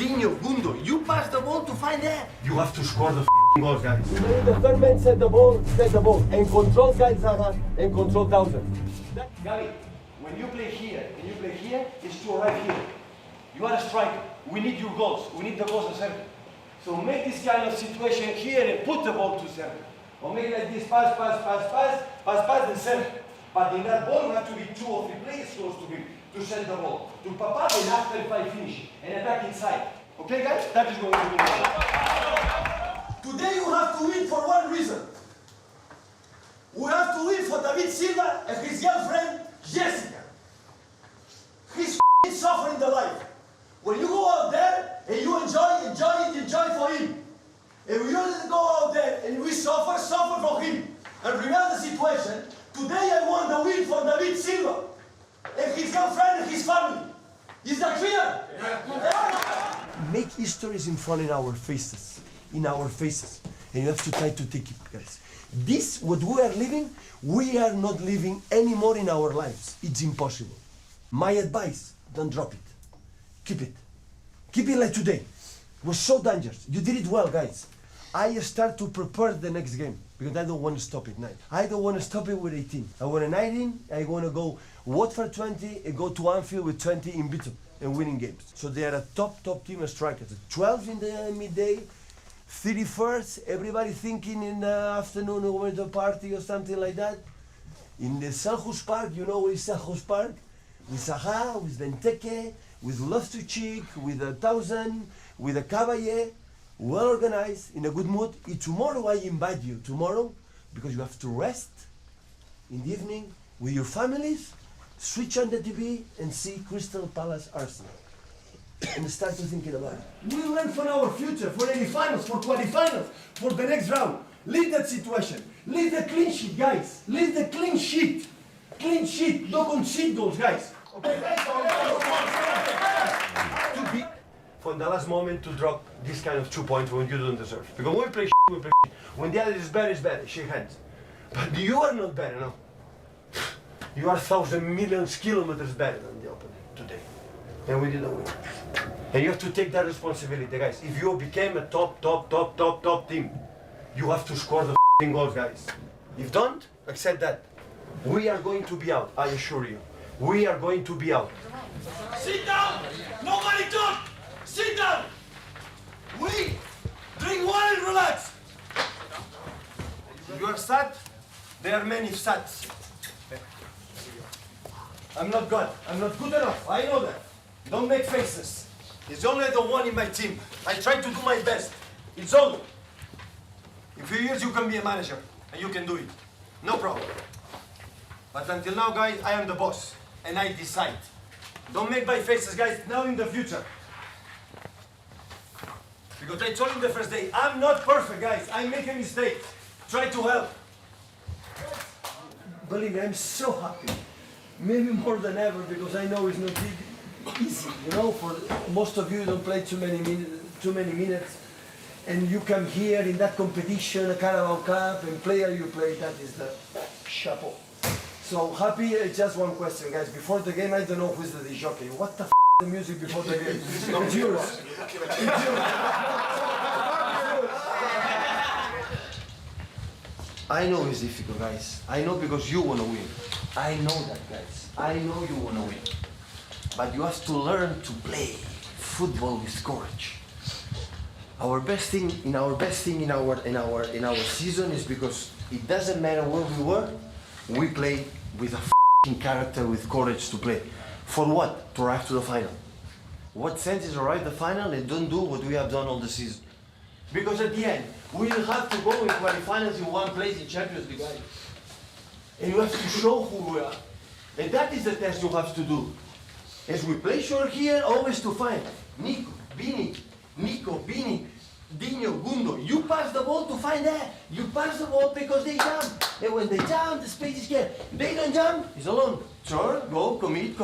Dino, Gundo, you pass the ball to find that. You have to score the goals, guys. The third man set the ball, and control guys Zaha, and control Thousand. Gabi, when you play here and you play here, it's to arrive here. You are a striker. We need your goals. We need the goals in center. So make this kind of situation here and put the ball to center. Or make like this, pass, then center. But in that ball, you have to be 2 or 3 players close to him to send the ball. To Papa, and after if I finish, and attack inside. Okay, guys? That is going to be Today you have to win for one reason. We have to win for David Silva and his girlfriend, Jessica. He's suffering the life. When you go out there and you enjoy for him. And we don't go out there and we suffer for him. And remember the situation. Today I want the win for David Silva and his girlfriend and his family. Is that clear? Yeah. Make histories in front in our faces. And you have to try to take it, guys. This, what we are living, we are not living anymore in our lives. It's impossible. My advice, don't drop it. Keep it. Keep it like today. It was so dangerous. You did it well, guys. I start to prepare the next game because I don't want to stop it now. I don't want to stop it with 18. I want a 19. I want to go Watford 20 and go to Anfield with 20 in Beaton and winning games. So they are a top team of strikers. 12 in the midday, 31st, everybody thinking in the afternoon we're going to a party or something like that. In the Selhurst Park, you know where is Selhurst Park? With Zaha, with Benteke, with Loftus-Cheek, with a Thousand, with a Caballé, well organized, in a good mood. Tomorrow I invite you, because you have to rest in the evening with your families, switch on the TV and see Crystal Palace Arsenal. And start to thinking about it. We learn for our future, for any finals, for quarterfinals, for the next round. Leave that situation. Leave the clean sheet, guys. Leave the clean sheet. Clean sheet. Don't concede goals, guys. Okay, guys? to be for the last moment to drop this kind of 2 points when you don't deserve. Because when we play we play when the other is better, shake hands. But you are not better, no. You are 1,000 million kilometers better than the opponent today. And we didn't win. And you have to take that responsibility, guys. If you became a top team, you have to score the goals, guys. If don't, accept that. We are going to be out, I assure you. We are going to be out. Sit down! Nobody talk! Sit down! We drink water and relax! You are sad? There are many sads. I'm not God. I'm not good enough. I know that. Don't make faces. It's only the one in my team. I try to do my best. It's all. In a few years you can be a manager and you can do it. No problem. But until now, guys, I am the boss and I decide. Don't make my faces, guys, now in the future. Because I told you the first day, I'm not perfect, guys. I make a mistake. Try to help. Believe me, I'm so happy. Maybe more than ever because I know it's not easy. You know, for most of you don't play too many minutes, and you come here in that competition, a Carabao Cup, and player you play, that is the chapeau. So happy. Just one question, guys. Before the game, I don't know who's the jockey. What the the music before the game? It's yours. I know it's difficult, guys. I know because you want to win. I know that, guys. I know you want to win. But you have to learn to play football with courage. Our best thing in our season is because it doesn't matter where we were, we play with a f***ing character, with courage to play. For what? To arrive to the final. What sense is arrive the final and don't do what we have done all the season? Because at the end, we will have to go in quarterfinals in one place in Champions League. And you have to show who we are. And that is the test you have to do. As we play short here, always to find Nico, Bini, Dino, Gundo. You pass the ball to find that. You pass the ball because they jump. And when they jump, the space is here. They don't jump, he's alone. Turn, go, commit.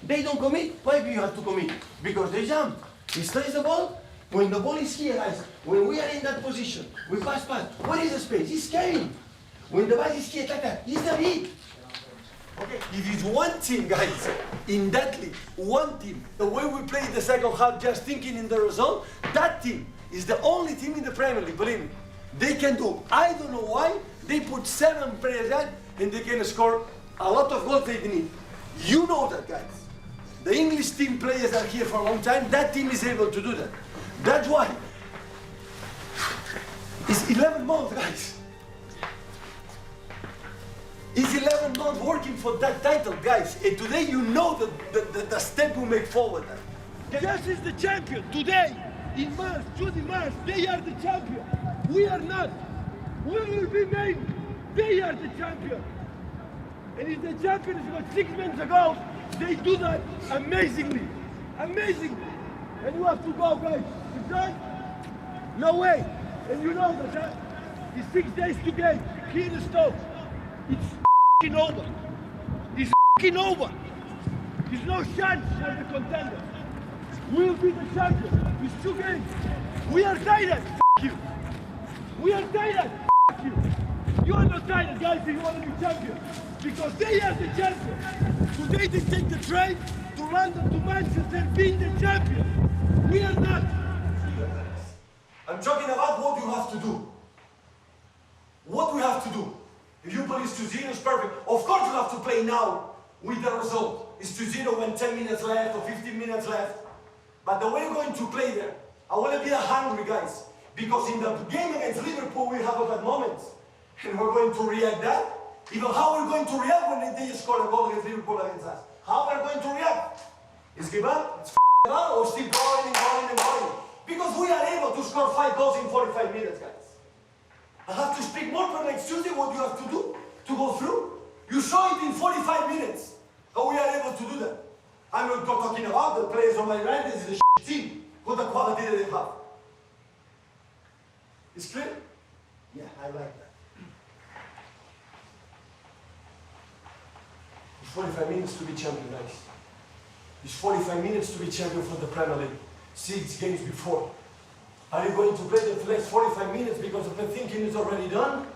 They don't commit, why do you have to commit? Because they jump. He stays the ball. When the ball is here, guys, when we are in that position, we pass. What is the space? He's carrying. When the ball is here, like that, he's the hit. Okay? If it's one team, guys, in that league, one team, the way we play the second half, just thinking in the result, that team is the only team in the Premier League, believe me. They can do. I don't know why they put 7 players out and they can score a lot of goals they need. You know that, guys. The English team players are here for a long time. That team is able to do that. That's why it's 11 months, guys. It's 11 months working for that title, guys. And today you know the step we make forward. Chelsea is the champion. Today, in March, Judy March, they are the champion. We are not. We will be made. They are the champion. And if the champions got 6 months ago, they do that amazingly. Amazingly. And you have to go, guys. It's done? No way. And you know that, it's 6 days to game. Here in Stoke. It's f***ing over. It's f***ing over. There's no chance for the contender. We'll be the champion. It's 2 games. We are tired. F*** you. We are tired. F*** you. You are not tired, guys, if you want to be champion. Because they are the champion. Today they take the train to London, to Manchester, being the champion. We are not. I'm talking about what you have to do. What we have to do. If you believe 2-0 is perfect, of course you have to play now with the result. It's 2-0 when 10 minutes left or 15 minutes left. But the way you're going to play there, I want to be hungry, guys. Because in the game against Liverpool, we have a bad moment. And we're going to react that. Even how we're going to react when they score a goal against Liverpool against us. How we're going to react? Is give up? It's up? Or still going and going and going? Because we are able to score 5 goals in 45 minutes, guys. I have to speak more for next Tuesday what you have to do to go through. You saw it in 45 minutes. How we are able to do that. I'm not talking about the players on my right. This is a team. What the quality that they have. It's clear? Yeah, I like that. It's 45 minutes to be champion, guys. It's 45 minutes to be champion for the Premier League. 6 games before. Are you going to play the next 45 minutes because of the thinking is already done?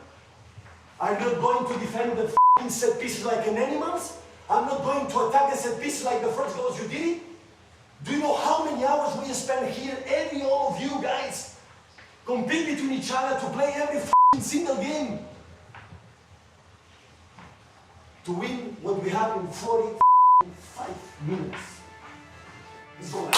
Are you not going to defend the f***ing set pieces like an animals? I'm not going to attack the set pieces like the first goals you did it? Do you know how many hours we spend here, all of you guys, compete between each other to play every f***ing single game? To win what we have in 45 minutes. It's all